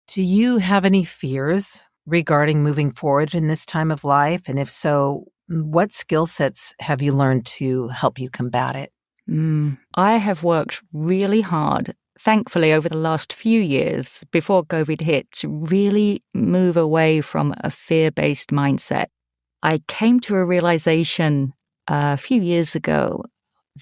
Do you have any fears regarding moving forward in this time of life? And if so, what skill sets have you learned to help you combat it? I have worked really hard, thankfully, over the last few years before COVID hit, to really move away from a fear-based mindset. I came to a realization a few years ago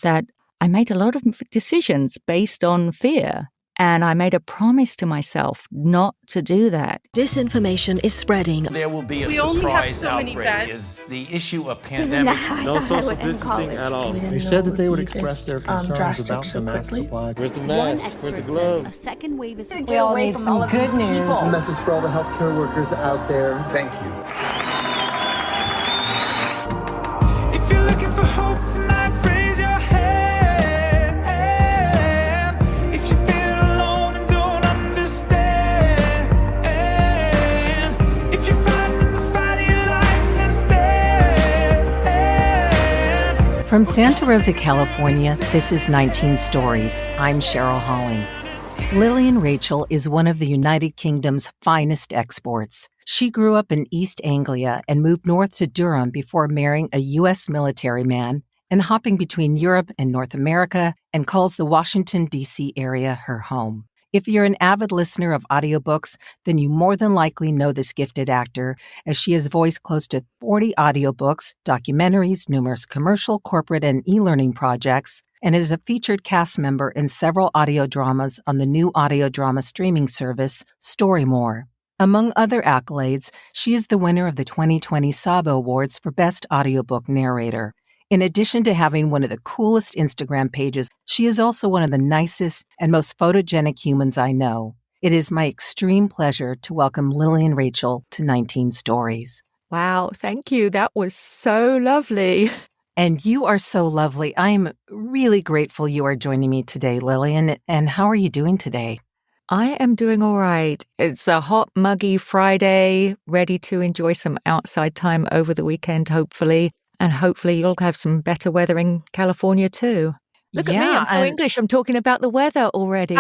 that I made a lot of decisions based on fear. And I made a promise to myself not to do that. Disinformation is spreading. There will be a surprise outbreak. Is the issue of pandemic. No social distancing at all. They said that they would express their concerns about the mask supply. Where's the mask? Where's the glove? A second wave is... We all need some good news. This is a message for all the healthcare workers out there. Thank you. If you're looking for hope tonight, raise your hand. If you feel alone and don't understand, if you're fighting the fight of your life, then stand. From Santa Rosa, California, this is 19 Stories. I'm Cheryl Halling. Lillian Rachel is one of the United Kingdom's finest exports. She grew up in East Anglia and moved north to Durham before marrying a U.S. military man and hopping between Europe and North America, and calls the Washington, D.C. area her home. If you're an avid listener of audiobooks, then you more than likely know this gifted actor, as she has voiced close to 40 audiobooks, documentaries, numerous commercial, corporate, and e-learning projects, and is a featured cast member in several audio dramas on the new audio drama streaming service, Storymore. Among other accolades, she is the winner of the 2020 SABA Awards for Best Audiobook Narrator. In addition to having one of the coolest Instagram pages, she is also one of the nicest and most photogenic humans I know. It is my extreme pleasure to welcome Lillian Rachel to 19 Stories. Wow, thank you. That was so lovely. And you are so lovely. I'm really grateful you are joining me today, Lillian. And how are you doing today? I am doing all right. It's a hot, muggy Friday, ready to enjoy some outside time over the weekend, hopefully. And hopefully you'll have some better weather in California too. Look at me, I'm so English. I'm talking about the weather already.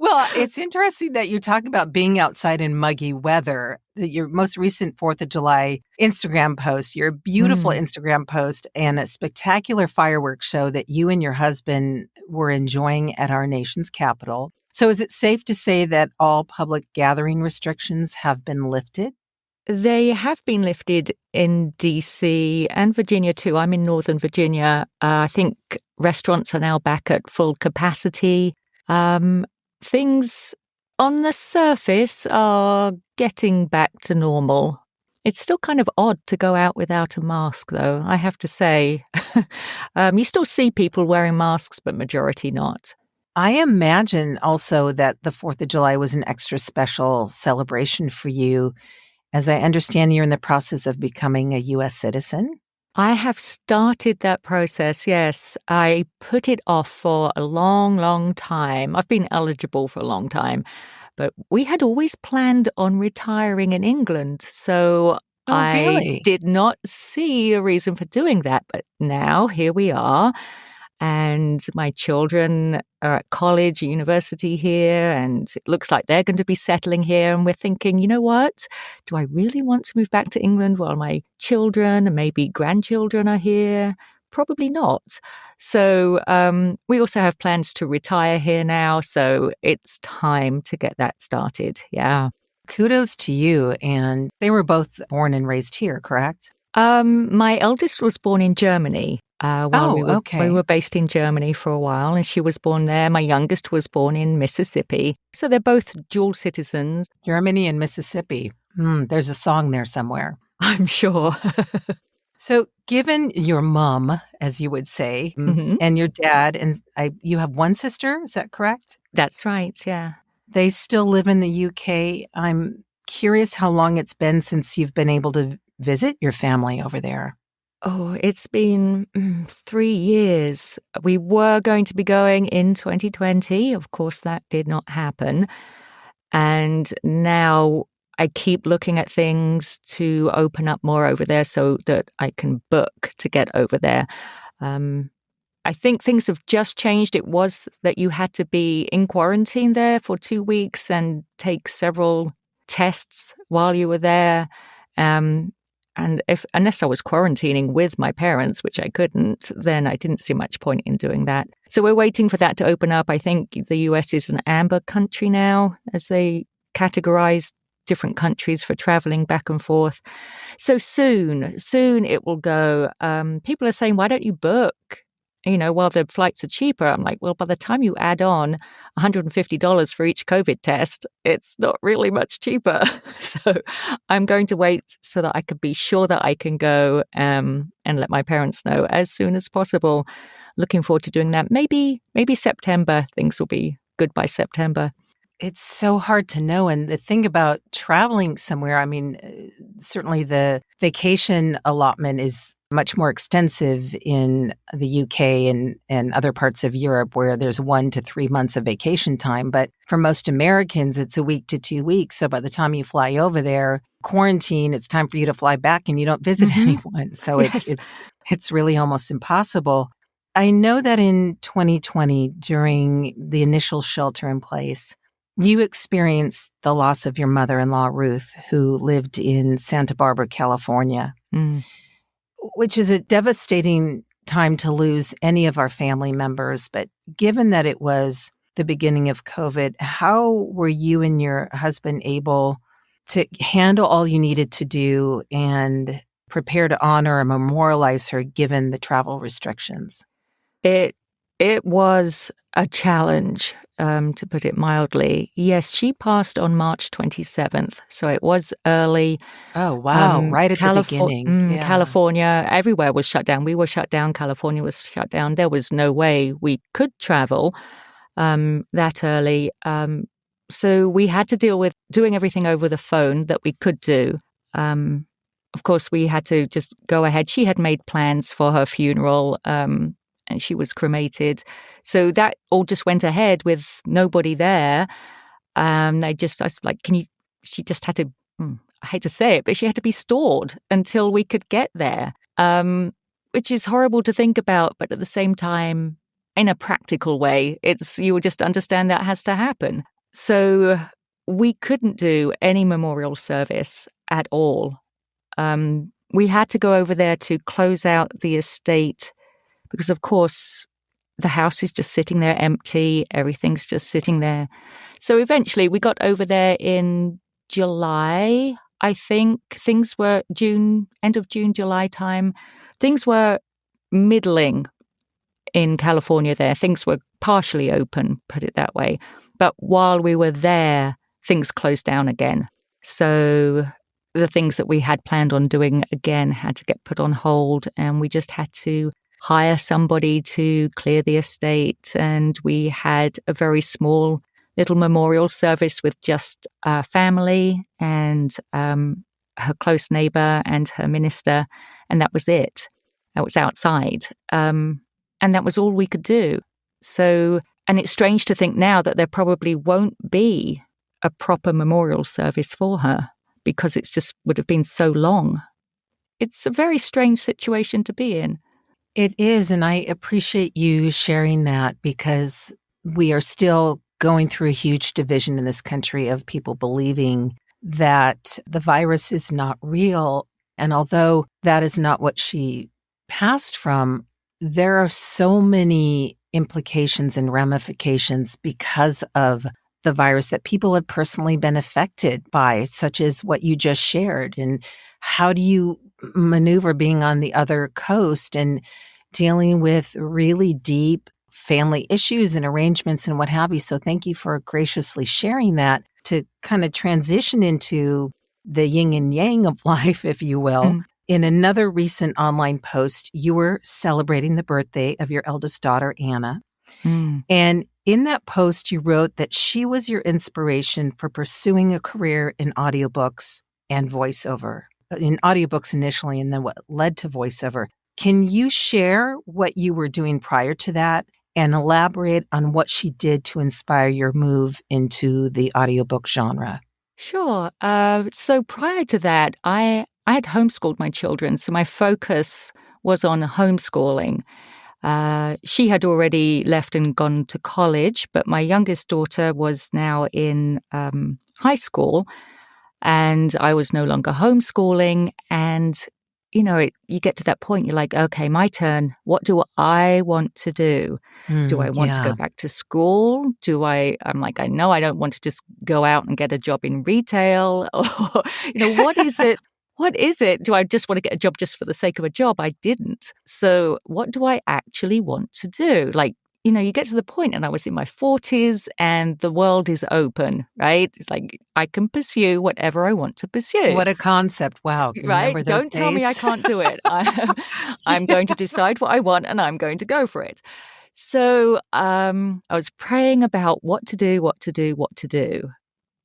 Well, it's interesting that you talk about being outside in muggy weather. Your most recent 4th of July Instagram post, your beautiful Instagram post, and a spectacular fireworks show that you and your husband were enjoying at our nation's capital. So is it safe to say that all public gathering restrictions have been lifted? They have been lifted in D.C. and Virginia too. I'm in Northern Virginia. I think restaurants are now back at full capacity. Things on the surface are getting back to normal. It's still kind of odd to go out without a mask, though, I have to say. You still see people wearing masks, but majority not. I imagine also that the 4th of July was an extra special celebration for you. As I understand, you're in the process of becoming a U.S. citizen? I have started that process, yes. I put it off for a long, long time. I've been eligible for a long time, but we had always planned on retiring in England, so I did not see a reason for doing that. But now here we are, and my children are at college, university here, and it looks like they're going to be settling here. And we're thinking, you know what? Do I really want to move back to England while my children and maybe grandchildren are here? Probably not. So we also have plans to retire here now. So it's time to get that started. Yeah. Kudos to you. And they were both born and raised here, correct? My eldest was born in Germany. We were based in Germany for a while, and she was born there. My youngest was born in Mississippi. So they're both dual citizens. Germany and Mississippi. There's a song there somewhere. I'm sure. So given your mom, as you would say, and your dad, and you have one sister, is that correct? That's right, yeah. They still live in the UK. I'm curious how long it's been since you've been able to visit your family over there. Oh, it's been 3 years. We were going to be going in 2020. Of course, that did not happen. And now I keep looking at things to open up more over there so that I can book to get over there. I think things have just changed. It was that you had to be in quarantine there for 2 weeks and take several tests while you were there. And unless I was quarantining with my parents, which I couldn't, then I didn't see much point in doing that. So we're waiting for that to open up. I think the US is an amber country now, as they categorize different countries for traveling back and forth. So soon it will go. People are saying, why don't you book? While the flights are cheaper. I'm like, well, by the time you add on $150 for each COVID test, it's not really much cheaper. So I'm going to wait so that I can be sure that I can go and let my parents know as soon as possible. Looking forward to doing that. Maybe September. Things will be good by September. It's so hard to know. And the thing about traveling somewhere, I mean, certainly the vacation allotment is much more extensive in the UK and other parts of Europe where there's 1 to 3 months of vacation time. But for most Americans, it's a week to 2 weeks. So by the time you fly over there, quarantine, it's time for you to fly back and you don't visit anyone. So Yes. it's really almost impossible. I know that in 2020, during the initial shelter in place, you experienced the loss of your mother-in-law, Ruth, who lived in Santa Barbara, California. Which is a devastating time to lose any of our family members. But given that it was the beginning of COVID, how were you and your husband able to handle all you needed to do and prepare to honor and memorialize her given the travel restrictions? It was a challenge, to put it mildly. Yes, she passed on March 27th, so it was early. Oh, wow. Right at the beginning. Yeah. California, everywhere was shut down. We were shut down. California was shut down. There was no way we could travel that early. So we had to deal with doing everything over the phone that we could do. Of course, we had to just go ahead. She had made plans for her funeral, and she was cremated. So that all just went ahead with nobody there. I was like, she just had to, I hate to say it, but she had to be stored until we could get there, which is horrible to think about. But at the same time, in a practical way, you will just understand that has to happen. So we couldn't do any memorial service at all. We had to go over there to close out the estate because, of course, the house is just sitting there empty. Everything's just sitting there. So eventually we got over there in July. I think things were end of June, July time. Things were middling in California there. Things were partially open, put it that way. But while we were there, things closed down again. So the things that we had planned on doing again had to get put on hold, and we just had to hire somebody to clear the estate. And we had a very small little memorial service with just family and her close neighbor and her minister. And that was it. That was outside. And that was all we could do. So, and it's strange to think now that there probably won't be a proper memorial service for her because it's just would have been so long. It's a very strange situation to be in. It is, and I appreciate you sharing that because we are still going through a huge division in this country of people believing that the virus is not real. And although that is not what she passed from, there are so many implications and ramifications because of the virus that people have personally been affected by, such as what you just shared. And how do you maneuver being on the other coast and dealing with really deep family issues and arrangements and what have you? So thank you for graciously sharing that to kind of transition into the yin and yang of life, if you will. In another recent online post, you were celebrating the birthday of your eldest daughter, Anna. And in that post, you wrote that she was your inspiration for pursuing a career in audiobooks and voiceover. In audiobooks initially, and then what led to voiceover. Can you share what you were doing prior to that and elaborate on what she did to inspire your move into the audiobook genre? Sure. So prior to that, I had homeschooled my children, so my focus was on homeschooling. She had already left and gone to college, but my youngest daughter was now in high school, and I was no longer homeschooling. And, you get to that point, you're like, okay, my turn. What do I want to do? Do I want to go back to school? I'm like, I know I don't want to just go out and get a job in retail. Or, what is it? What is it? Do I just want to get a job just for the sake of a job? I didn't. So what do I actually want to do? Like, you get to the point, and I was in my 40s and the world is open, right? It's like I can pursue whatever I want to pursue. What a concept. Wow. Can you right? remember those Don't tell me I days? can't do it. I'm going to decide what I want and I'm going to go for it. So I was praying about what to do.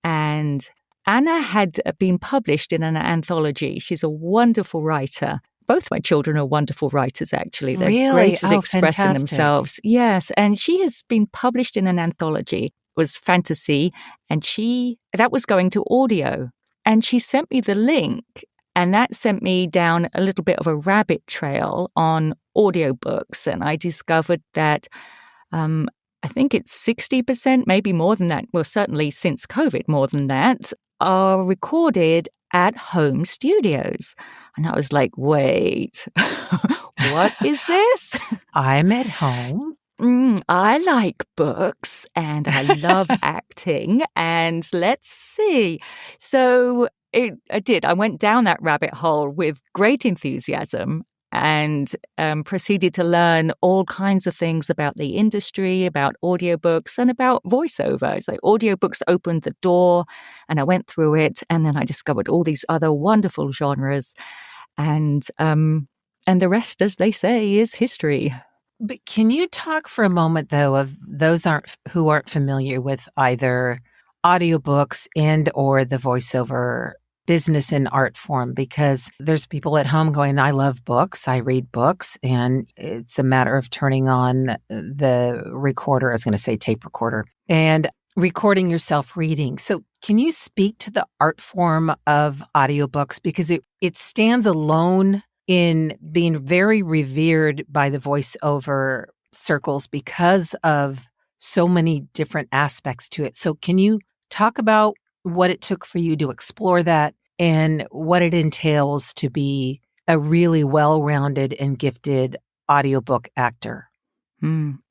And Anna had been published in an anthology. She's a wonderful writer. Both my children are wonderful writers, actually. They're Really? great at Oh, expressing fantastic. themselves. Yes, and she has been published in an anthology. It was fantasy, and that was going to audio. And she sent me the link, and that sent me down a little bit of a rabbit trail on audiobooks. And I discovered that I think it's 60%, maybe more than that. Well, certainly since COVID, more than that, are recorded at home studios. And I was like, wait, what is this? I'm at home. I like books and I love acting, and let's see. So I did. I went down that rabbit hole with great enthusiasm and proceeded to learn all kinds of things about the industry, about audiobooks, and about voiceover. It's like audiobooks opened the door, and I went through it, and then I discovered all these other wonderful genres, and the rest, as they say, is history. But can you talk for a moment, though, of those who aren't familiar with either audiobooks and or the voiceover business and art form? Because there's people at home going, I love books, I read books, and it's a matter of turning on the recorder, I was going to say tape recorder, and recording yourself reading. So can you speak to the art form of audiobooks? Because it stands alone in being very revered by the voiceover circles because of so many different aspects to it. So can you talk about what it took for you to explore that and what it entails to be a really well-rounded and gifted audiobook actor?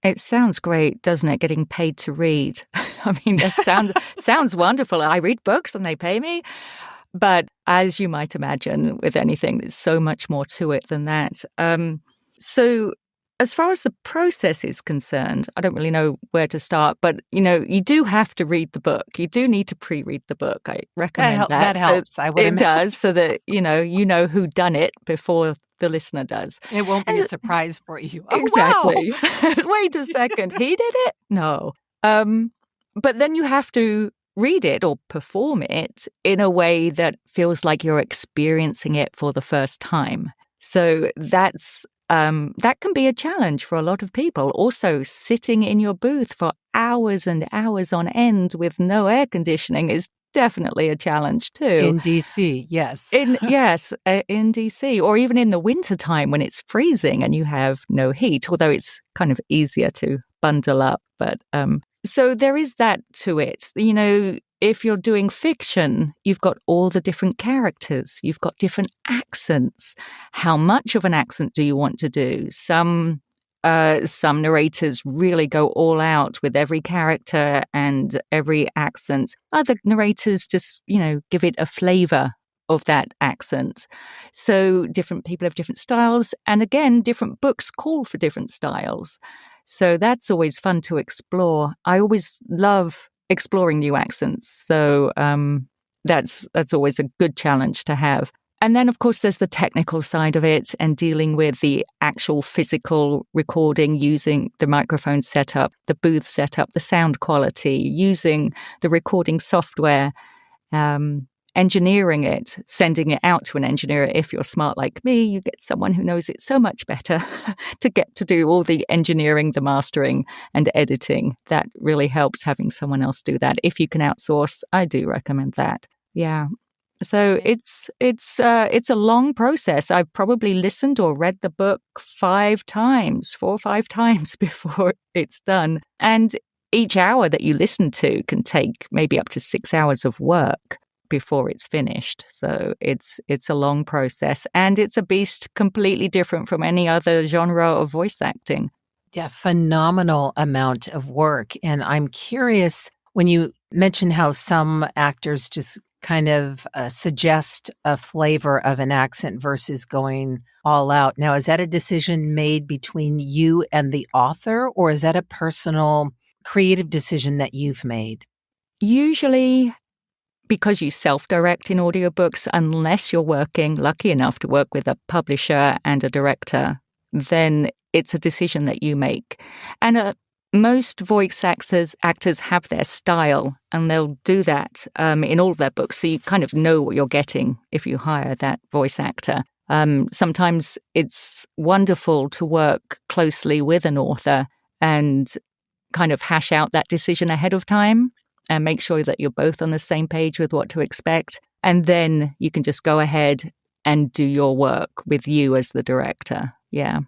It sounds great, doesn't it? Getting paid to read. I mean, that sounds wonderful. I read books and they pay me. But as you might imagine, with anything, there's so much more to it than that. So as far as the process is concerned, I don't really know where to start. But, you do have to read the book. You do need to pre-read the book. I recommend that. That helps, I would imagine. It does, so that, you know who done it before the listener does. It won't be a surprise for you. Exactly. Oh, wow. Wait a second. He did it? No. But then you have to read it or perform it in a way that feels like you're experiencing it for the first time. So that can be a challenge for a lot of people. Also, sitting in your booth for hours and hours on end with no air conditioning is definitely a challenge too. In D.C., yes. In D.C., or even in the wintertime when it's freezing and you have no heat, although it's kind of easier to bundle up. But so there is that to it. If you're doing fiction, you've got all the different characters. You've got different accents. How much of an accent do you want to do? Some narrators really go all out with every character and every accent. Other narrators just, give it a flavor of that accent. So different people have different styles. And again, different books call for different styles. So that's always fun to explore. I always love exploring new accents. So that's always a good challenge to have. And then, of course, there's the technical side of it and dealing with the actual physical recording, using the microphone setup, the booth setup, the sound quality, using the recording software, engineering it, sending it out to an engineer. If you're smart like me, you get someone who knows it so much better to get to do all the engineering, the mastering and editing. That really helps having someone else do that. If you can outsource, I do recommend that. Yeah. So it's a long process. I've probably listened or read the book 4 or 5 times before it's done. And each hour that you listen to can take maybe up to 6 hours of work before it's finished. So it's a long process, and it's a beast completely different from any other genre of voice acting. Yeah, phenomenal amount of work. And I'm curious, when you mention how some actors just kind of suggest a flavor of an accent versus going all out. Now, is that a decision made between you and the author, or is that a personal creative decision that you've made? Usually, because you self-direct in audiobooks, unless you're lucky enough to work with a publisher and a director, then it's a decision that you make. And most voice actors have their style, and they'll do that in all of their books. So you kind of know what you're getting if you hire that voice actor. Sometimes it's wonderful to work closely with an author and kind of hash out that decision ahead of time and make sure that you're both on the same page with what to expect. And then you can just go ahead and do your work with you as the director. Yeah.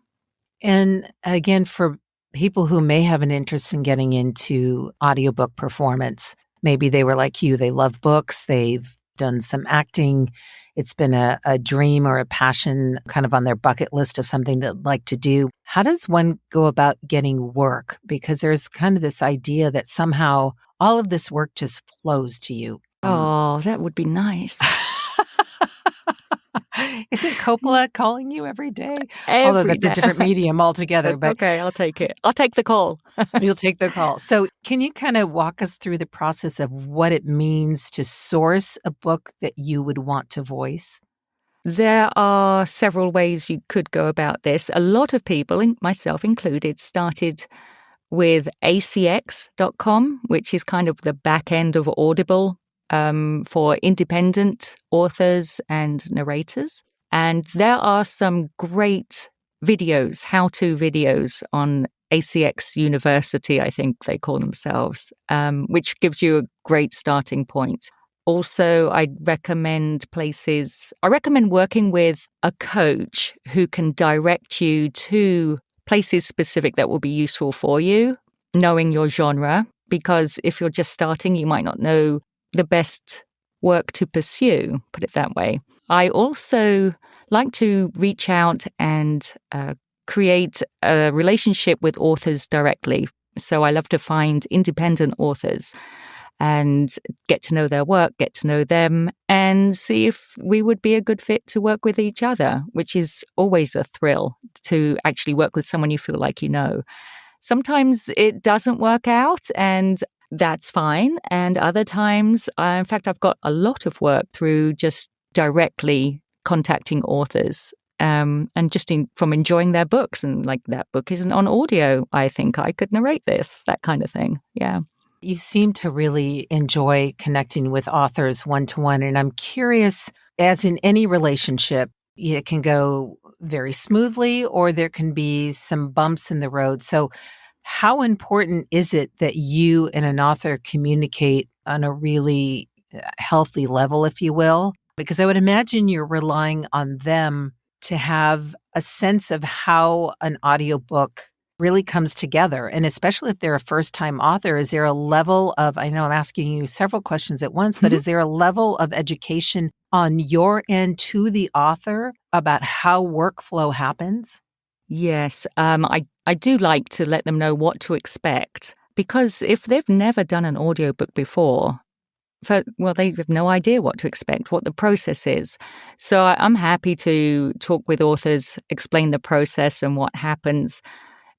And again, for people who may have an interest in getting into audiobook performance, maybe they were like you, they love books, they've done some acting, it's been a dream or a passion kind of on their bucket list of something they'd like to do. How does one go about getting work? Because there's kind of this idea that somehow all of this work just flows to you. Oh, that would be nice. Isn't Coppola calling you every day? Although that's a different medium altogether. But okay, I'll take it. I'll take the call. You'll take the call. So can you kind of walk us through the process of what it means to source a book that you would want to voice? There are several ways you could go about this. A lot of people, myself included, started with acx.com, which is kind of the back end of Audible for independent authors and narrators. And there are some great videos, how-to videos on ACX University, I think they call themselves, which gives you a great starting point. Also, I recommend working with a coach who can direct you to places specific that will be useful for you, knowing your genre, because if you're just starting, you might not know the best work to pursue, put it that way. I also like to reach out and create a relationship with authors directly. So I love to find independent authors and get to know their work, get to know them, and see if we would be a good fit to work with each other, which is always a thrill to actually work with someone you feel like you know. Sometimes it doesn't work out, and that's fine. And other times, in fact, I've got a lot of work through just directly contacting authors and just from enjoying their books. And like, that book isn't on audio, I think I could narrate this, that kind of thing. Yeah. You seem to really enjoy connecting with authors one-to-one. And I'm curious, as in any relationship, it can go very smoothly or there can be some bumps in the road. So how important is it that you and an author communicate on a really healthy level, if you will? Because I would imagine you're relying on them to have a sense of how an audiobook really comes together. And especially if they're a first-time author, is there a level of, I know I'm asking you several questions at once, but is there a level of education on your end to the author about how workflow happens? Yes, I do like to let them know what to expect, because if they've never done an audiobook before, they have no idea what to expect, what the process is. So I'm happy to talk with authors, explain the process and what happens.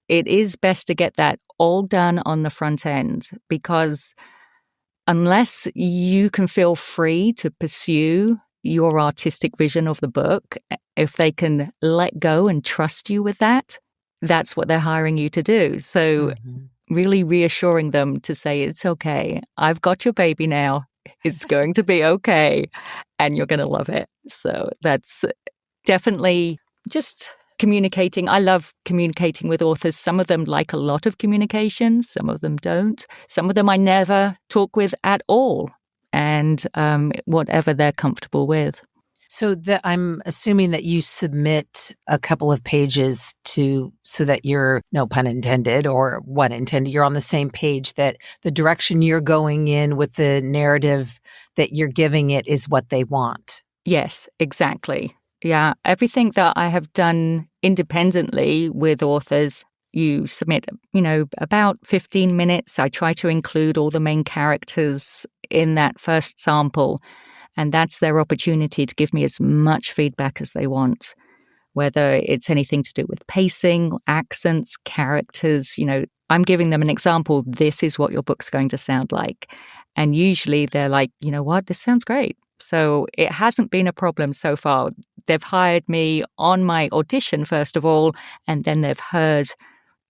It is best to get that all done on the front end, because unless you can feel free to pursue your artistic vision of the book, if they can let go and trust you with that, that's what they're hiring you to do. So really reassuring them to say, it's okay. I've got your baby now. It's going to be okay. And you're going to love it. So that's definitely just communicating. I love communicating with authors. Some of them like a lot of communication. Some of them don't. Some of them I never talk with at all. and whatever they're comfortable with. So I'm assuming that you submit a couple of pages so that you're, no pun intended or one intended, you're on the same page, that the direction you're going in with the narrative that you're giving it is what they want. Yes, exactly. Yeah, everything that I have done independently with authors, you submit, about 15 minutes. I try to include all the main characters in that first sample. And that's their opportunity to give me as much feedback as they want, whether it's anything to do with pacing, accents, characters. I'm giving them an example. This is what your book's going to sound like. And usually they're like, you know what, this sounds great. So it hasn't been a problem so far. They've hired me on my audition, first of all, and then they've heard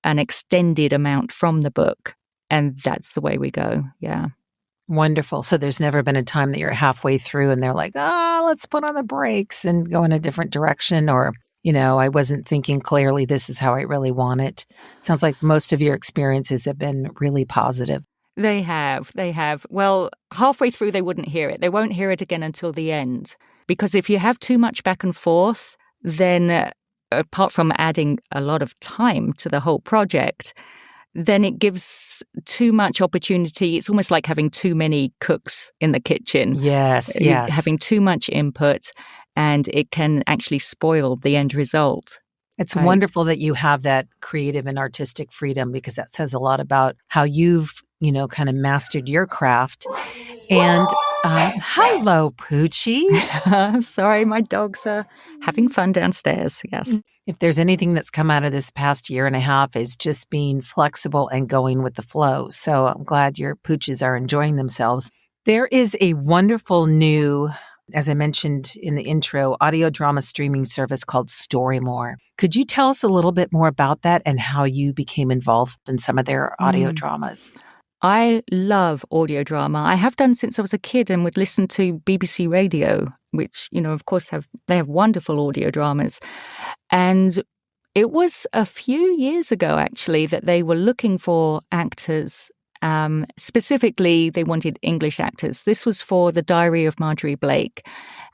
an extended amount from the book. And that's the way we go. Yeah. Wonderful. So there's never been a time that you're halfway through and they're like, let's put on the brakes and go in a different direction, or, I wasn't thinking clearly, this is how I really want it. Sounds like most of your experiences have been really positive. They have. Well, halfway through, they wouldn't hear it. They won't hear it again until the end. Because if you have too much back and forth, then apart from adding a lot of time to the whole project, then it gives too much opportunity. It's almost like having too many cooks in the kitchen. Yes. Having too much input, and it can actually spoil the end result. It's wonderful that you have that creative and artistic freedom, because that says a lot about how you've, kind of mastered your craft. And hello, Poochie. I'm sorry, my dogs are having fun downstairs. Yes. If there's anything that's come out of this past year and a half, is just being flexible and going with the flow. So I'm glad your pooches are enjoying themselves. There is a wonderful new, as I mentioned in the intro, audio drama streaming service called Storymore. Could you tell us a little bit more about that and how you became involved in some of their audio dramas? I love audio drama. I have done since I was a kid, and would listen to BBC Radio, which, of course, they have wonderful audio dramas. And it was a few years ago, actually, that they were looking for actors. Specifically, they wanted English actors. This was for The Diary of Marjorie Blake.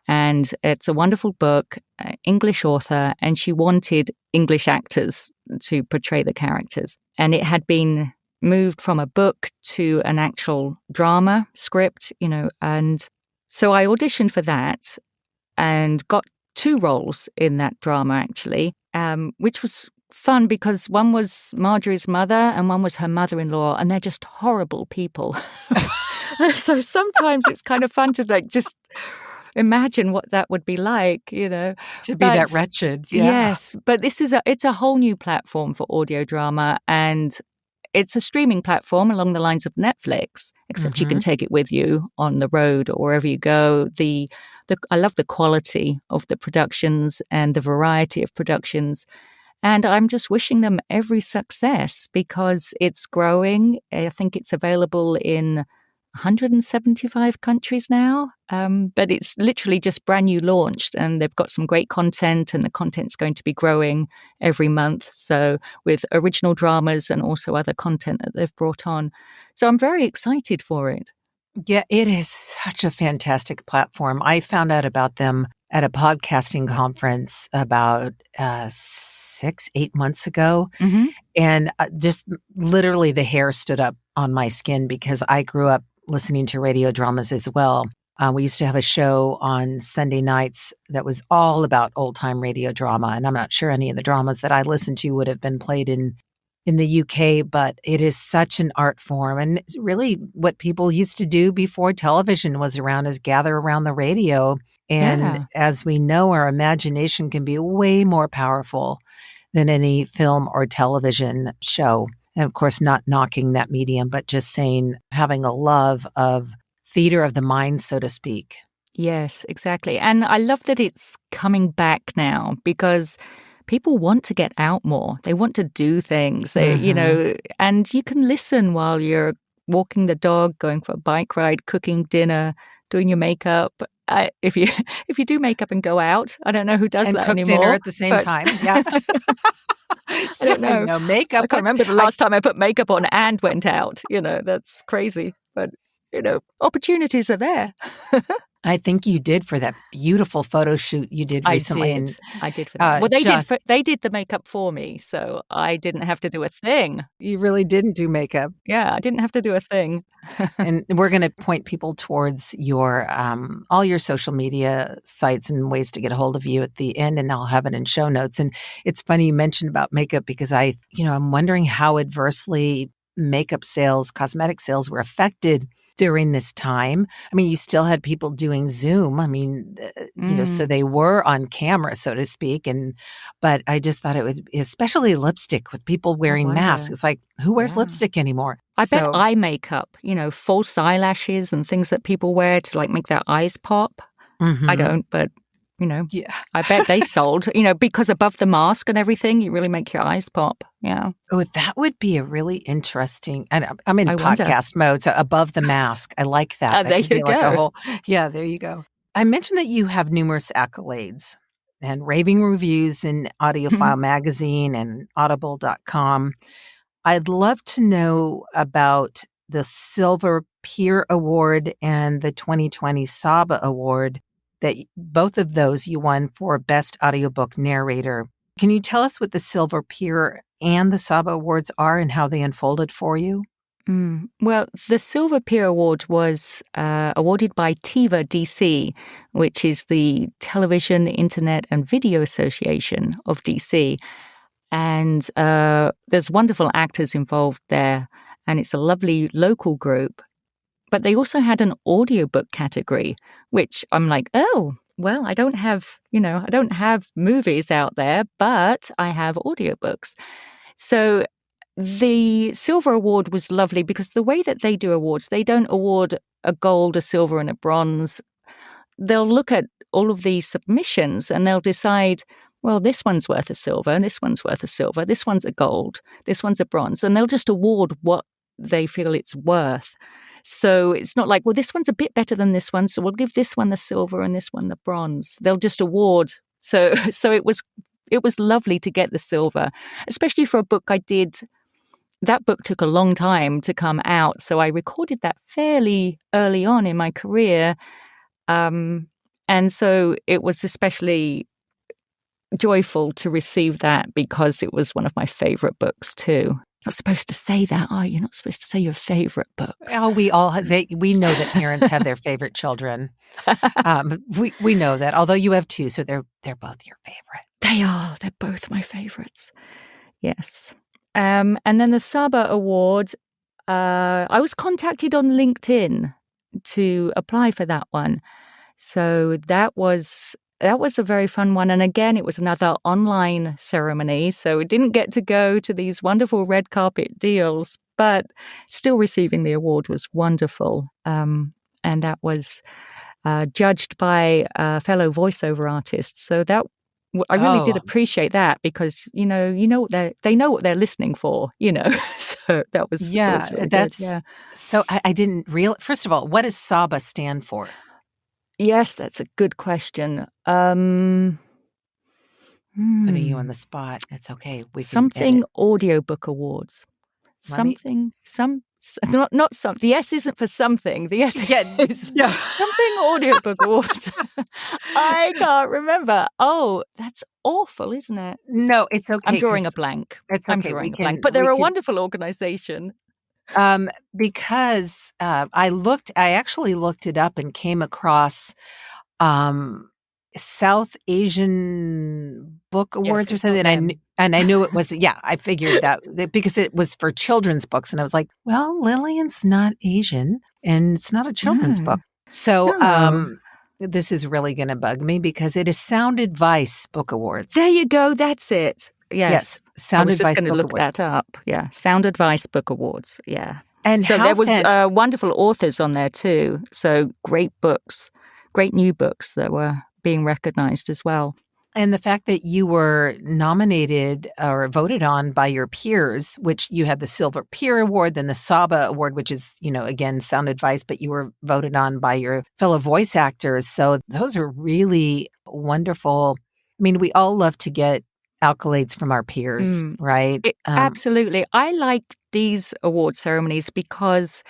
And it's a wonderful book, English author, and she wanted English actors to portray the characters. And it had been moved from a book to an actual drama script, and so I auditioned for that and got 2 roles in that drama, actually, which was fun because one was Marjorie's mother and one was her mother-in-law, and they're just horrible people. So sometimes it's kind of fun to just imagine what that would be like, To be that wretched. Yeah. Yes, but it's a whole new platform for audio drama, and it's a streaming platform along the lines of Netflix, except you can take it with you on the road or wherever you go. I love the quality of the productions and the variety of productions. And I'm just wishing them every success because it's growing. I think it's available in 175 countries now, but it's literally just brand new launched, and they've got some great content, and the content's going to be growing every month. So with original dramas and also other content that they've brought on. So I'm very excited for it. Yeah, it is such a fantastic platform. I found out about them at a podcasting conference about 6-8 months ago. Mm-hmm. And just literally the hair stood up on my skin because I grew up listening to radio dramas as well. We used to have a show on Sunday nights that was all about old-time radio drama. And I'm not sure any of the dramas that I listened to would have been played in the UK, but it is such an art form. And it's really what people used to do before television was around, is gather around the radio. And as we know, our imagination can be way more powerful than any film or television show. And of course, not knocking that medium, but just saying, having a love of theater of the mind, so to speak. Yes, exactly. And I love that it's coming back now because people want to get out more. They want to do thyou know, and you can listen while you're walking the dog, going for a bike ride, cooking dinner, doing your makeup. If you do makeup and go out, I don't know who does and that cook anymore. Dinner at the same time. Yeah. I don't know. No makeup. I can't remember the last time I put makeup on and went out. That's crazy. But opportunities are there. I think you did for that beautiful photo shoot you did recently. I did for that. Well, they did the makeup for me, so I didn't have to do a thing. You really didn't do makeup. Yeah, I didn't have to do a thing. And we're going to point people towards your all your social media sites and ways to get a hold of you at the end, and I'll have it in show notes. And it's funny you mentioned about makeup because I'm wondering how adversely makeup sales, cosmetic sales were affected during this time. I mean, you still had people doing Zoom. I mean, so they were on camera, so to speak. But I just thought it would, especially lipstick with people wearing masks. It's like, who wears lipstick anymore? I bet eye makeup, false eyelashes and things that people wear to like make their eyes pop. Mm-hmm. I don't, but I bet they sold, because above the mask and everything, you really make your eyes pop. Yeah. Oh, that would be a really interesting, and I'm in podcast mode, so above the mask. I like that. There you go. There you go. I mentioned that you have numerous accolades and raving reviews in Audiophile magazine and audible.com. I'd love to know about the Silver Peer Award and the 2020 SABA Award. That both of those you won for Best Audiobook Narrator. Can you tell us what the Silver Peer and the SABA Awards are and how they unfolded for you? Well, the Silver Peer Award was awarded by TIVA DC, which is the Television, Internet and Video Association of DC. And there's wonderful actors involved there, and it's a lovely local group. But they also had an audiobook category, which I'm like, oh, well, I don't have movies out there, but I have audiobooks. So the Silver Award was lovely because the way that they do awards, they don't award a gold, a silver, and a bronze. They'll look at all of these submissions and they'll decide, well, this one's worth a silver, and this one's worth a silver, this one's a gold, this one's a bronze, and they'll just award what they feel it's worth. So it's not like, well, this one's a bit better than this one, so we'll give this one the silver and this one the bronze. They'll just award. So it was lovely to get the silver, especially for a book I did. That book took a long time to come out, so I recorded that fairly early on in my career. And so it was especially joyful to receive that because it was one of my favorite books too. Not supposed to say that, are you? Not supposed to say your favorite books. Oh, we know that parents have their favorite children. We know that. Although you have two, so they're both your favorite. They are. They're both my favorites. Yes. And then the SABA Award, I was contacted on LinkedIn to apply for that one. So that was a very fun one. And again, it was another online ceremony. So it didn't get to go to these wonderful red carpet deals, but still receiving the award was wonderful. And that was judged by fellow voiceover artists. So that I really did appreciate that because, they know what they're listening for, So that was really good. Yeah. So I didn't realize, first of all, what does SABA stand for? Yes, that's a good question. Putting you on the spot. It's okay. Something Audiobook Awards. The S isn't for something. The S is something Audiobook Awards. I can't remember. Oh, that's awful, isn't it? No, it's okay. I'm drawing a blank. It's okay. I'm drawing a blank. But they're a wonderful organization. Because I actually looked it up and came across South Asian Book Awards or something. And I knew it was, I figured that because it was for children's books. And I was like, well, Lillian's not Asian and it's not a children's book. So this is really going to bug me because it is Sound Advice Book Awards. There you go. That's it. Yes. Sound Advice Book Awards. I was just going to look that up. Yeah. Sound Advice Book Awards. Yeah. And so there was wonderful authors on there too. So great books, great new books that were being recognized as well. And the fact that you were nominated or voted on by your peers, which you had the Silver Peer Award, then the SABA Award, which is, again, Sound Advice, but you were voted on by your fellow voice actors. So those are really wonderful. I mean, we all love to get accolades from our peers, right? Absolutely. I like these award ceremonies because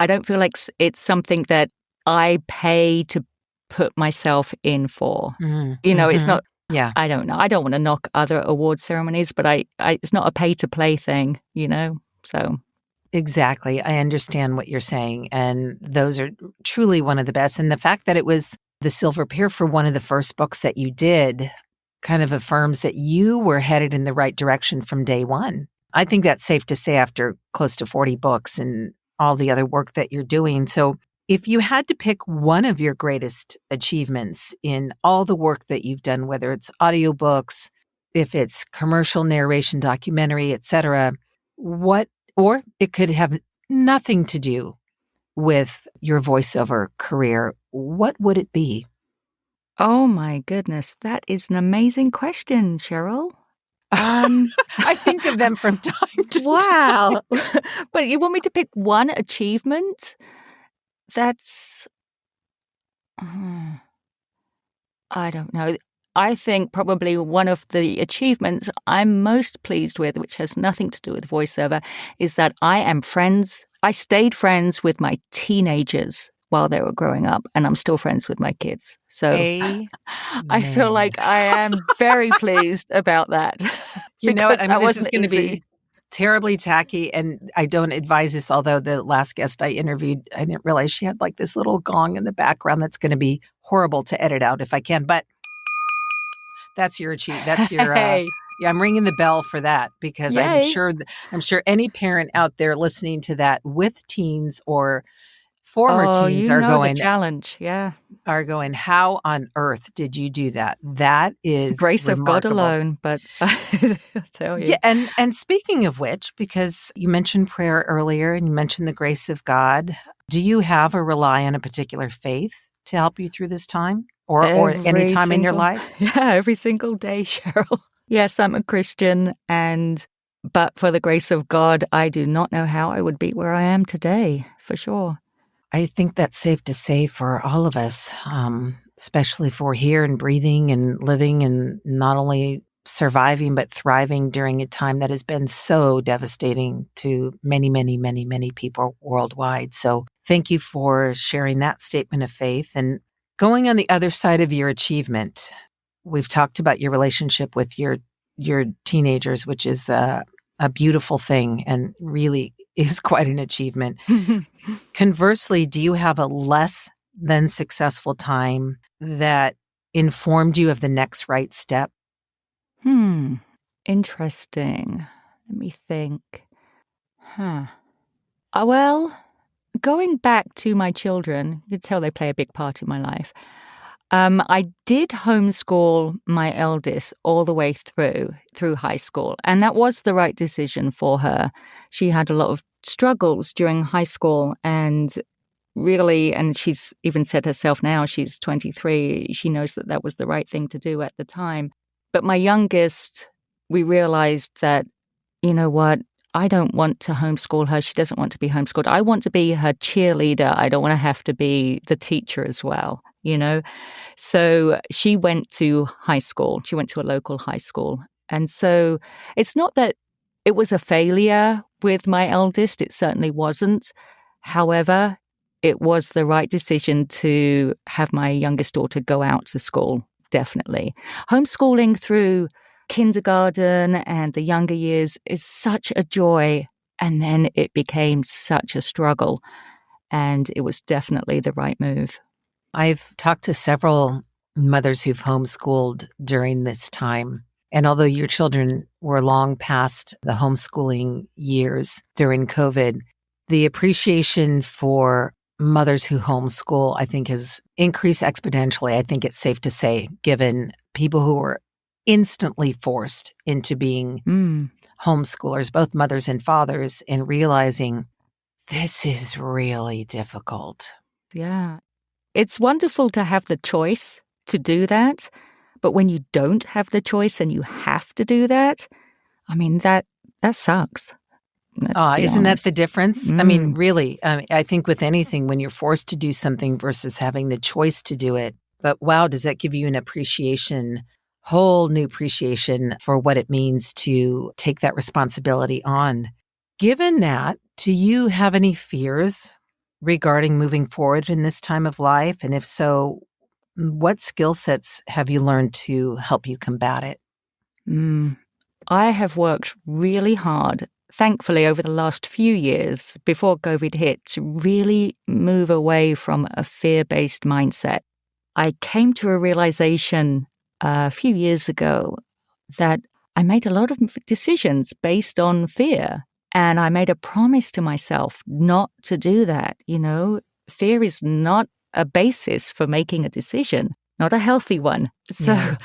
I don't feel like it's something that I pay to put myself in for. It's not, I don't know. I don't want to knock other award ceremonies, but it's not a pay-to-play thing, so. Exactly. I understand what you're saying. And those are truly one of the best. And the fact that it was the Silver Pear for one of the first books that you did kind of affirms that you were headed in the right direction from day one. I think that's safe to say after close to 40 books and all the other work that you're doing. So if you had to pick one of your greatest achievements in all the work that you've done, whether it's audiobooks, if it's commercial narration, documentary, etc., or it could have nothing to do with your voiceover career, what would it be? Oh my goodness, that is an amazing question, Cheryl. I think of them from time to wow. But you want me to pick one achievement? That's, I don't know. I think probably one of the achievements I'm most pleased with, which has nothing to do with voiceover, is that I stayed friends with my teenagers while they were growing up, and I'm still friends with my kids. So I feel like I am very pleased about that. This is going to be terribly tacky, and I don't advise this, although the last guest I interviewed, I didn't realize she had like this little gong in the background that's going to be horrible to edit out if I can, but that's your achievement. That's your I'm ringing the bell for that because I'm sure any parent out there listening to that with teens or former teens are going the challenge. Are going, how on earth did you do that? That is grace remarkable. Of God alone, but I'll tell you. Yeah, and speaking of which, because you mentioned prayer earlier and you mentioned the grace of God, do you have or rely on a particular faith to help you through this time? Or any time in your life? Yeah, every single day, Cheryl. Yes, I'm a Christian, but for the grace of God, I do not know how I would be where I am today, for sure. I think that's safe to say for all of us, especially if we're here and breathing and living and not only surviving, but thriving during a time that has been so devastating to many, many, many, many people worldwide. So thank you for sharing that statement of faith. And going on the other side of your achievement, we've talked about your relationship with your teenagers, which is a beautiful thing and really is quite an achievement. Conversely, do you have a less than successful time that informed you of the next right step? Interesting. Let me think. Well, going back to my children, you could tell they play a big part in my life. I did homeschool my eldest all the way through high school, and that was the right decision for her. She had a lot of struggles during high school, and she's even said herself now, she's 23, she knows that was the right thing to do at the time. But my youngest, we realized that, you know what, I don't want to homeschool her. She doesn't want to be homeschooled. I want to be her cheerleader. I don't want to have to be the teacher as well, So she went to high school. She went to a local high school. And so it's not that it was a failure with my eldest. It certainly wasn't. However, it was the right decision to have my youngest daughter go out to school, definitely. Homeschooling through kindergarten and the younger years is such a joy, and then it became such a struggle, and it was definitely the right move. I've talked to several mothers who've homeschooled during this time, and although your children were long past the homeschooling years during COVID, the appreciation for mothers who homeschool, I think, has increased exponentially. I think it's safe to say, given people who were instantly forced into being homeschoolers, both mothers and fathers, and realizing this is really difficult. Yeah. It's wonderful to have the choice to do that. But when you don't have the choice and you have to do that, I mean, that sucks. Isn't that the difference? I mean, really, I think with anything, when you're forced to do something versus having the choice to do it, but wow, does that give you an whole new appreciation for what it means to take that responsibility on. Given that, do you have any fears regarding moving forward in this time of life? And if so, what skill sets have you learned to help you combat it? I have worked really hard, thankfully, over the last few years before COVID hit, to really move away from a fear-based mindset. I came to a realization a few years ago that I made a lot of decisions based on fear. And I made a promise to myself not to do that. Fear is not a basis for making a decision, not a healthy one. So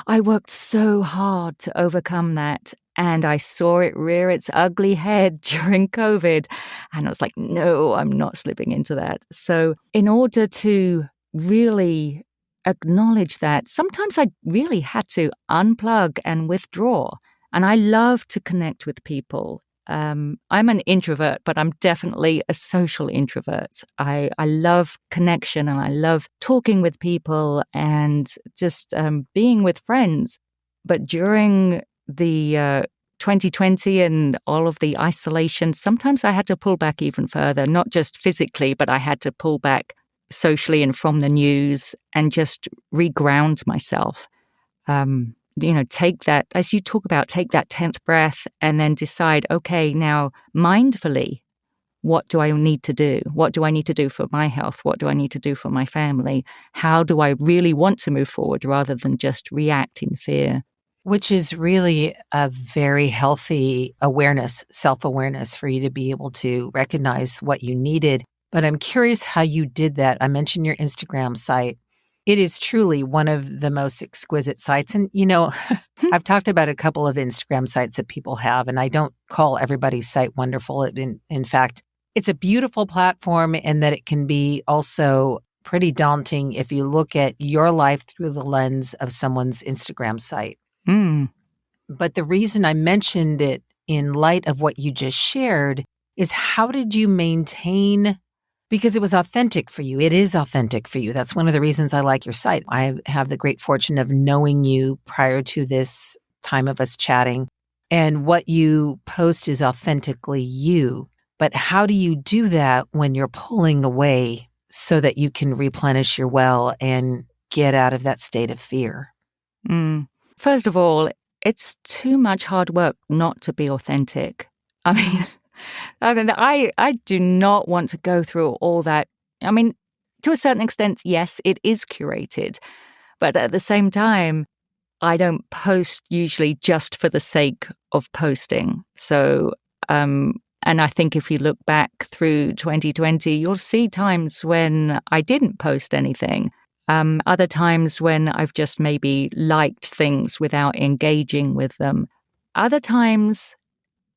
I worked so hard to overcome that. And I saw it rear its ugly head during COVID. And I was like, no, I'm not slipping into that. So in order to really acknowledge that, sometimes I really had to unplug and withdraw. And I love to connect with people. I'm an introvert, but I'm definitely a social introvert. I love connection and I love talking with people and just being with friends. But during the 2020 and all of the isolation, sometimes I had to pull back even further, not just physically, but I had to pull back socially and from the news and just reground myself. Take that, as you talk about, take that 10th breath and then decide, okay, now mindfully, what do I need to do? What do I need to do for my health? What do I need to do for my family? How do I really want to move forward rather than just react in fear? Which is really a very healthy awareness, self-awareness for you to be able to recognize what you needed. But I'm curious how you did that. I mentioned your Instagram site. It is truly one of the most exquisite sites. And, I've talked about a couple of Instagram sites that people have, and I don't call everybody's site wonderful. In fact, it's a beautiful platform and that it can be also pretty daunting if you look at your life through the lens of someone's Instagram site. But the reason I mentioned it in light of what you just shared is how did you maintain, because it was authentic for you. It is authentic for you. That's one of the reasons I like your site. I have the great fortune of knowing you prior to this time of us chatting, and what you post is authentically you. But how do you do that when you're pulling away so that you can replenish your well and get out of that state of fear? First of all, it's too much hard work not to be authentic. I do not want to go through all that. To a certain extent, yes, it is curated. But at the same time, I don't post usually just for the sake of posting. So, and I think if you look back through 2020, you'll see times when I didn't post anything. Other times when I've just maybe liked things without engaging with them. Other times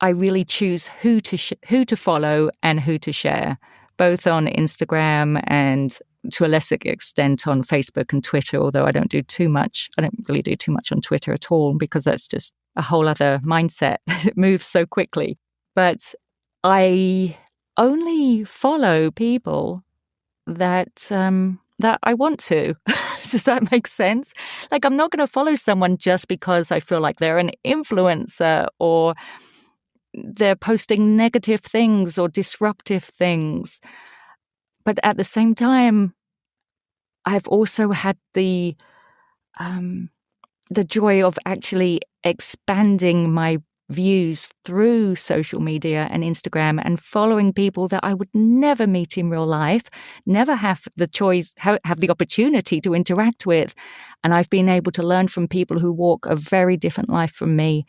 I really choose who to follow and who to share, both on Instagram and to a lesser extent on Facebook and Twitter, although I don't really do too much on Twitter at all because that's just a whole other mindset. It moves so quickly. But I only follow people that I want to. Does that make sense? Like, I'm not going to follow someone just because I feel like they're an influencer or they're posting negative things or disruptive things. But at the same time, I've also had the joy of actually expanding my views through social media and Instagram and following people that I would never meet in real life, never have the choice, have the opportunity to interact with. And I've been able to learn from people who walk a very different life from me.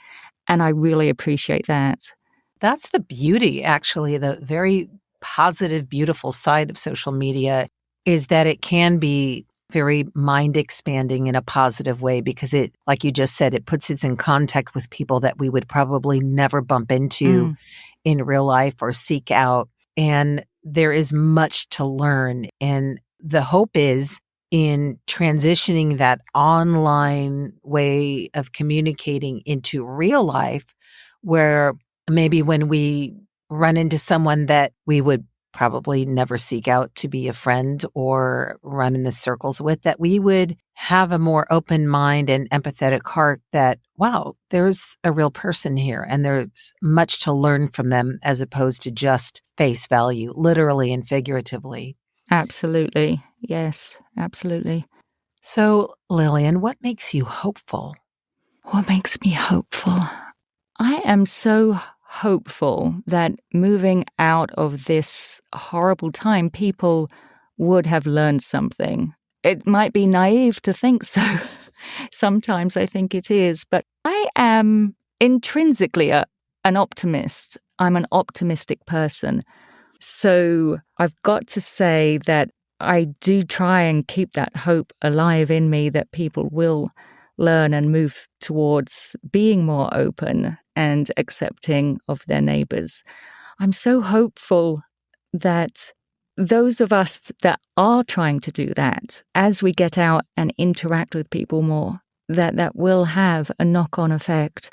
And I really appreciate that. That's the beauty, actually, the very positive, beautiful side of social media is that it can be very mind expanding in a positive way because it, like you just said, it puts us in contact with people that we would probably never bump into in real life or seek out. And there is much to learn. And the hope is in transitioning that online way of communicating into real life, where maybe when we run into someone that we would probably never seek out to be a friend or run in the circles with, that we would have a more open mind and empathetic heart that, wow, there's a real person here and there's much to learn from them as opposed to just face value, literally and figuratively. Absolutely. Yes, absolutely. So, Lillian, what makes you hopeful? What makes me hopeful? I am so hopeful that moving out of this horrible time, people would have learned something. It might be naive to think so. Sometimes I think it is, but I am intrinsically an optimist. I'm an optimistic person. So I've got to say that I do try and keep that hope alive in me that people will learn and move towards being more open and accepting of their neighbors. I'm so hopeful that those of us that are trying to do that, as we get out and interact with people more, that will have a knock-on effect,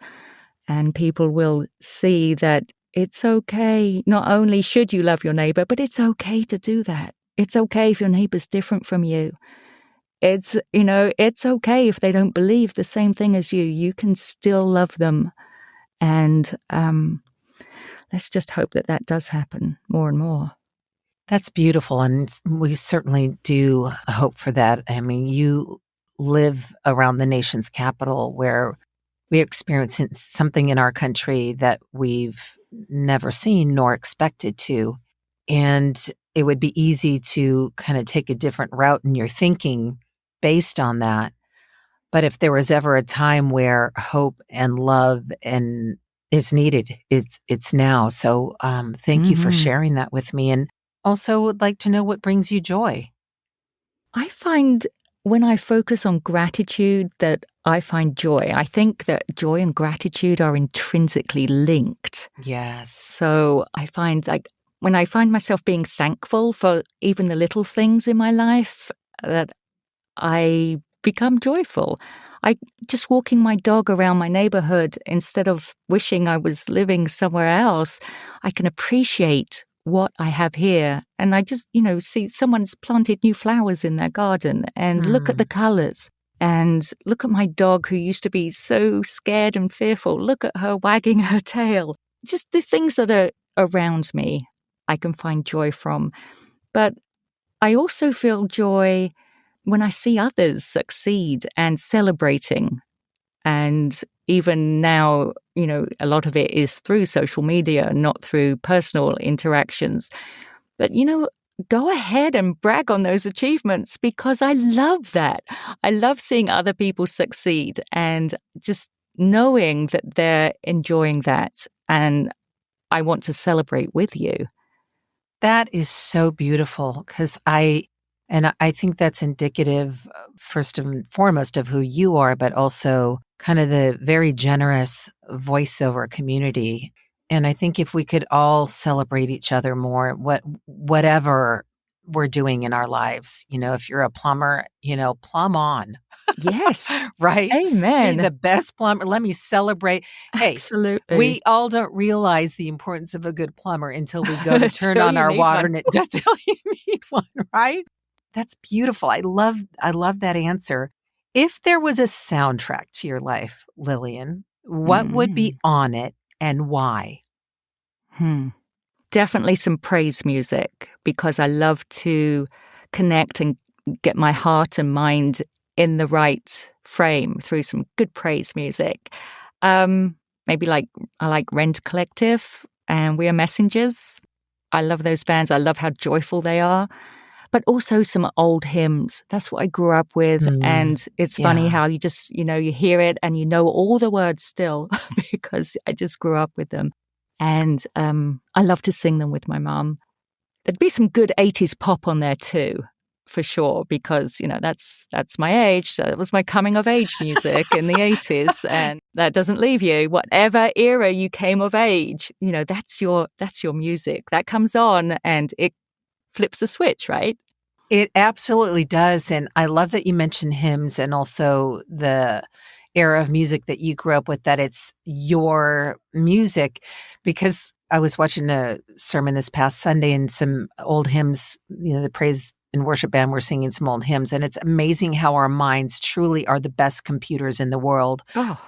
and people will see that it's okay. Not only should you love your neighbor, but it's okay to do that. It's okay if your neighbor's different from you. It's okay if they don't believe the same thing as you. You can still love them. And let's just hope that does happen more and more. That's beautiful. And we certainly do hope for that. I mean, you live around the nation's capital where we experience something in our country that we've never seen nor expected to. And it would be easy to kind of take a different route in your thinking based on that. But if there was ever a time where hope and love and is needed, it's now. So thank you for sharing that with me. And also would like to know what brings you joy. I find when I focus on gratitude that I find joy. I think that joy and gratitude are intrinsically linked. Yes. So I find like when I find myself being thankful for even the little things in my life, that I become joyful. I just walking my dog around my neighborhood, instead of wishing I was living somewhere else, I can appreciate what I have here. And I just, see someone's planted new flowers in their garden and look at the colors and look at my dog who used to be so scared and fearful. Look at her wagging her tail. Just the things that are around me, I can find joy from. But I also feel joy when I see others succeed and celebrating. And even now, a lot of it is through social media, not through personal interactions. But, go ahead and brag on those achievements, because I love that. I love seeing other people succeed and just knowing that they're enjoying that. And I want to celebrate with you. That is so beautiful, because I think that's indicative, first and foremost, of who you are, but also kind of the very generous voiceover community. And I think if we could all celebrate each other more, whatever we're doing in our lives, if you're a plumber, plumb on. Yes. Right? Amen. Be the best plumber. Let me celebrate. Hey, absolutely. We all don't realize the importance of a good plumber until we go to turn on our water and it just till you need one, right? That's beautiful. I love that answer. If there was a soundtrack to your life, Lillian, what would be on it and why? Definitely some praise music, because I love to connect and get my heart and mind in the right frame through some good praise music. Maybe I like Rent Collective and We Are Messengers. I love those bands. I love how joyful they are. But also some old hymns. That's what I grew up with. And it's funny how you just, you hear it and you know all the words still because I just grew up with them. And I love to sing them with my mum. There'd be some good 80s pop on there too, for sure, because, that's my age. That was my coming of age music in the 80s. And that doesn't leave you. Whatever era you came of age, that's your music. That comes on and it flips a switch, right? It absolutely does. And I love that you mentioned hymns and also the era of music that you grew up with, that it's your music, because I was watching a sermon this past Sunday and some old hymns, the praise and worship band were singing some old hymns. And it's amazing how our minds truly are the best computers in the world.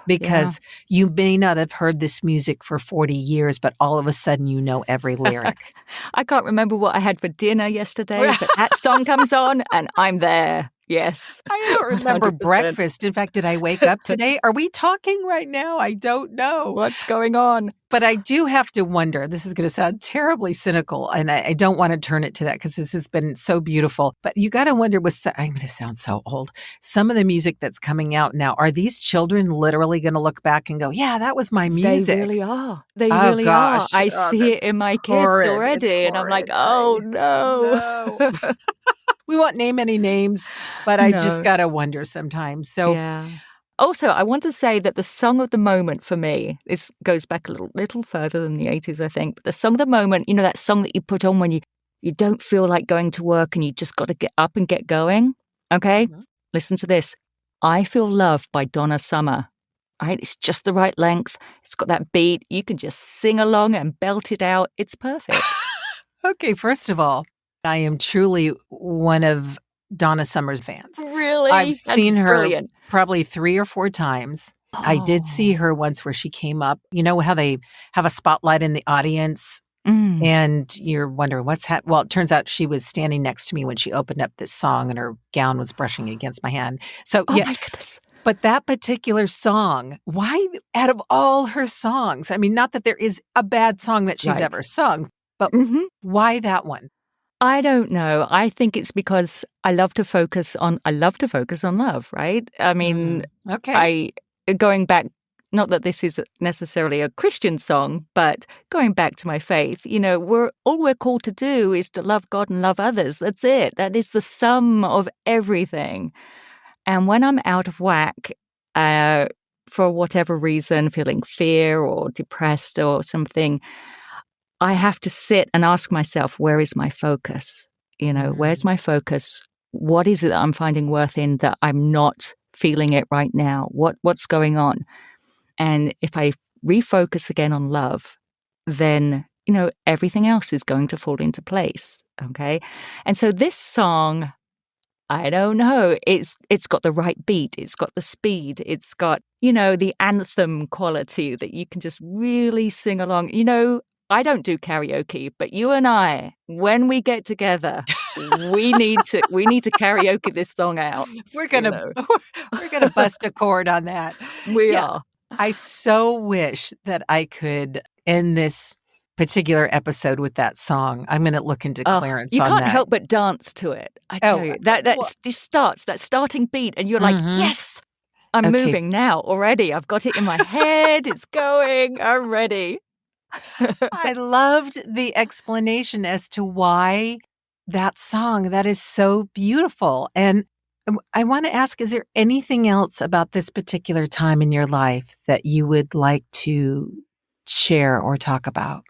Because you may not have heard this music for 40 years, but all of a sudden you know every lyric. I can't remember what I had for dinner yesterday, but that song comes on and I'm there. Yes. I don't remember 100%. breakfast. In fact, did I wake up today? Are we talking right now? I don't know. What's going on? But I do have to wonder, this is going to sound terribly cynical, and I don't want to turn it to that because this has been so beautiful. But you got to wonder, I'm going to sound so old. Some of the music that's coming out now, are these children literally going to look back and go, yeah, that we music? They really are. They really are. I see it in my kids already. And I'm like, oh, no. We won't name any names, but I just got to wonder sometimes. So, Also, I want to say that the song of the moment for me, this goes back a little further than the 80s, I think. But the song of the moment, that song that you put on when you don't feel like going to work and you just got to get up and get going. Okay? Mm-hmm. Listen to this. I Feel Love by Donna Summer. Right? It's just the right length. It's got that beat. You can just sing along and belt it out. It's perfect. Okay, first of all, I am truly one of Donna Summer's fans. Really? I've seen her brilliant. Probably 3 or 4 times. Oh. I did see her once where she came up. You know how they have a spotlight in the audience and you're wondering what's happening? Well, it turns out she was standing next to me when she opened up this song and her gown was brushing against my hand. So, my goodness. But that particular song, why out of all her songs, I mean, not that there is a bad song that she's ever sung, but why that one? I don't know. I think it's because I love to focus on love, right? I mean, going back, not that this is necessarily a Christian song, but going back to my faith, all we're called to do is to love God and love others. That's it. That is the sum of everything. And when I'm out of whack, for whatever reason, feeling fear or depressed or something, I have to sit and ask myself, where is my focus? Where's my focus? What is it that I'm finding worth in that I'm not feeling it right now? What's going on? And if I refocus again on love, then, everything else is going to fall into place. Okay. And so this song, I don't know, it's got the right beat. It's got the speed. It's got, the anthem quality that you can just really sing along. I don't do karaoke, but you and I, when we get together, we need to karaoke this song out. We're gonna bust a chord on that. We are. I so wish that I could end this particular episode with that song. I'm going to look into clearance on that. You can't help but dance to it. I tell you, this starts that starting beat, and you're like, yes, I'm moving now already. I've got it in my head. It's going. I'm ready. I loved the explanation as to why that song, that is so beautiful. And I want to ask, is there anything else about this particular time in your life that you would like to share or talk about?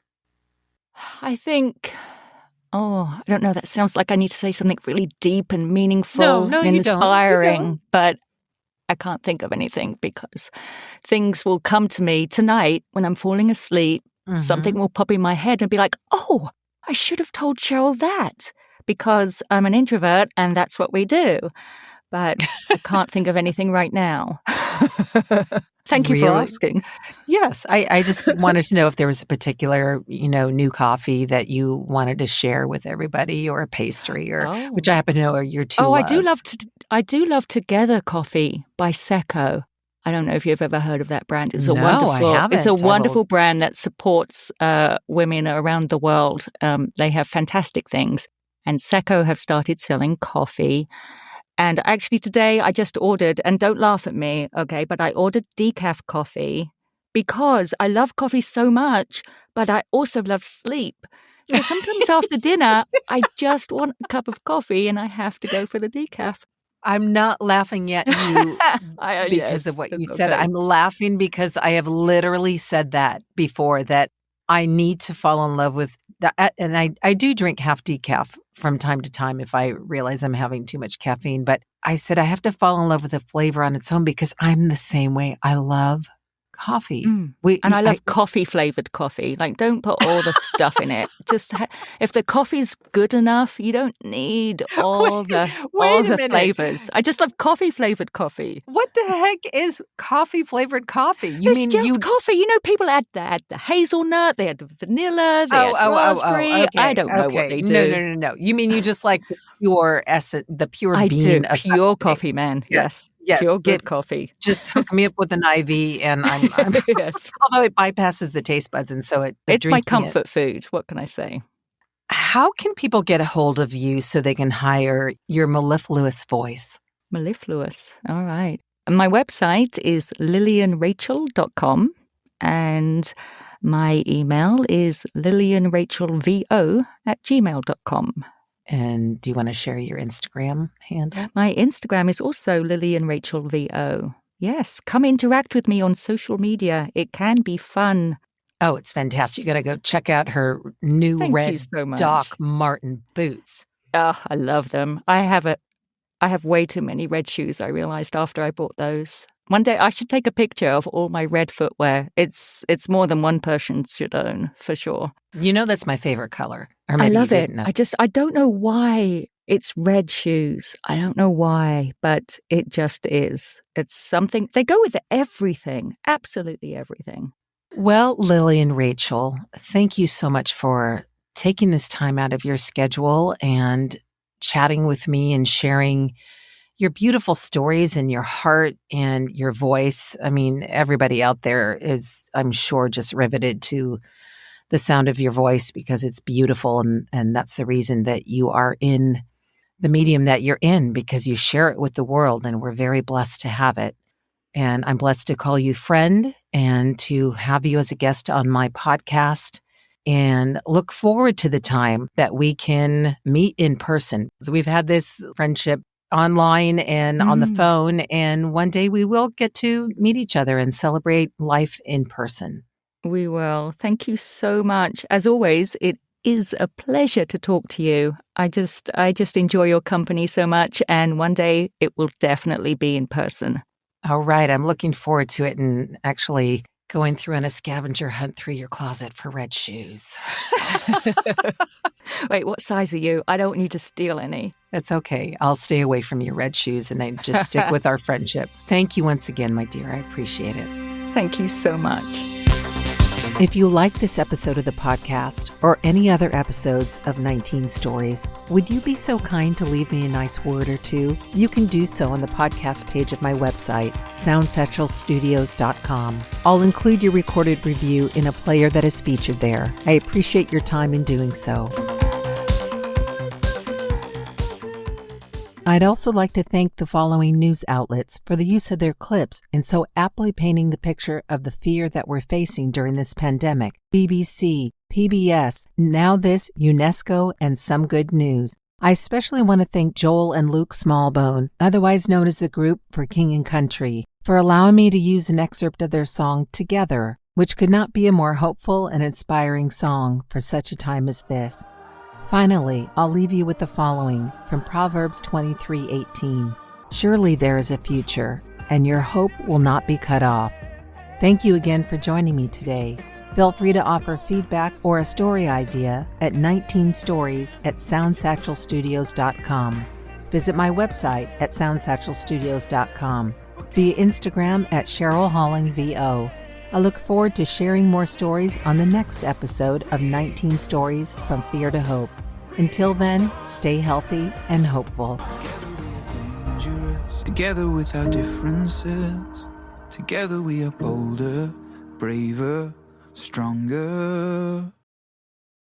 I think, I don't know, that sounds like I need to say something really deep and meaningful and inspiring, you don't. But I can't think of anything because things will come to me tonight when I'm falling asleep. Something will pop in my head and be like, oh, I should have told Cheryl that because I'm an introvert and that's what we do. But I can't think of anything right now. Thank you for asking. Yes, I just wanted to know if there was a particular, new coffee that you wanted to share with everybody, or a pastry, or which I happen to know are your two. I do love Together Coffee by Secco. I don't know if you've ever heard of that brand. It's a wonderful brand that supports women around the world. They have fantastic things. And Secco have started selling coffee. And actually today I just ordered, and don't laugh at me, okay, but I ordered decaf coffee because I love coffee so much, but I also love sleep. So sometimes after dinner, I just want a cup of coffee and I have to go for the decaf. I'm not laughing at you because of what you said. I'm laughing because I have literally said that before, that I need to fall in love with that. And I do drink half decaf from time to time if I realize I'm having too much caffeine. But I said I have to fall in love with the flavor on its own because I'm the same way. I love coffee. And I love coffee-flavored coffee. Like, don't put all the stuff in it. Just if the coffee's good enough, you don't need all the flavors. I just love coffee-flavored coffee. What the heck is coffee-flavored coffee? It's just coffee. You know, people add the hazelnut, they add the vanilla, they add raspberry. Okay, I don't know what they do. No. You mean you just like the pure essence, the pure I bean do. of Pure coffee, man. Yes. Pure good coffee. Just hook me up with an IV, and I'm yes. Although it bypasses the taste buds, and so it's my comfort food. What can I say? How can people get a hold of you so they can hire your mellifluous voice? Mellifluous. All right. And my website is lillianrachel.com, and my email is lillianrachelvo@gmail.com. And do you want to share your Instagram handle? My Instagram is also lillianrachelvo. Yes, come interact with me on social media. It can be fun. Oh, it's fantastic. You got to go check out her new red Doc Marten boots. Oh, I love them. I have way too many red shoes, I realized after I bought those. One day I should take a picture of all my red footwear. It's more than one person should own, for sure. You know that's my favorite color. Or I maybe love it. Know. I don't know why it's red shoes. I don't know why, but it just is. It's something. They go with everything, absolutely everything. Well, Lillian Rachel, thank you so much for taking this time out of your schedule and chatting with me and sharing your beautiful stories and your heart and your voice. I mean, everybody out there is, I'm sure, just riveted to the sound of your voice because it's beautiful. And that's the reason that you are in the medium that you're in, because you share it with the world. And we're very blessed to have it. And I'm blessed to call you friend and to have you as a guest on my podcast, and look forward to the time that we can meet in person. So we've had this friendship online and on the phone, and one day we will get to meet each other and celebrate life in person. We will. Thank you so much. As always, it is a pleasure to talk to you. I just enjoy your company so much, and one day it will definitely be in person. All right. I'm looking forward to it, and actually going through on a scavenger hunt through your closet for red shoes. Wait, what size are you? I don't want you to steal any. That's okay. I'll stay away from your red shoes and I just stick with our friendship. Thank you once again, my dear. I appreciate it. Thank you so much. If you like this episode of the podcast or any other episodes of 19 Stories, would you be so kind to leave me a nice word or two? You can do so on the podcast page of my website, soundsatchelstudios.com. I'll include your recorded review in a player that is featured there. I appreciate your time in doing so. I'd also like to thank the following news outlets for the use of their clips in so aptly painting the picture of the fear that we're facing during this pandemic: BBC, PBS, Now This, UNESCO, and Some Good News. I especially want to thank Joel and Luke Smallbone, otherwise known as the Group for King and Country, for allowing me to use an excerpt of their song Together, which could not be a more hopeful and inspiring song for such a time as this. Finally, I'll leave you with the following from Proverbs 23:18. Surely there is a future, and your hope will not be cut off. Thank you again for joining me today. Feel free to offer feedback or a story idea at 19stories@soundsatchelstudios.com. Visit my website at soundsatchelstudios.com, via Instagram at CherylHollingVO. I look forward to sharing more stories on the next episode of 19 Stories From Fear to Hope. Until then, stay healthy and hopeful. Together with our differences, together we are bolder, braver, stronger.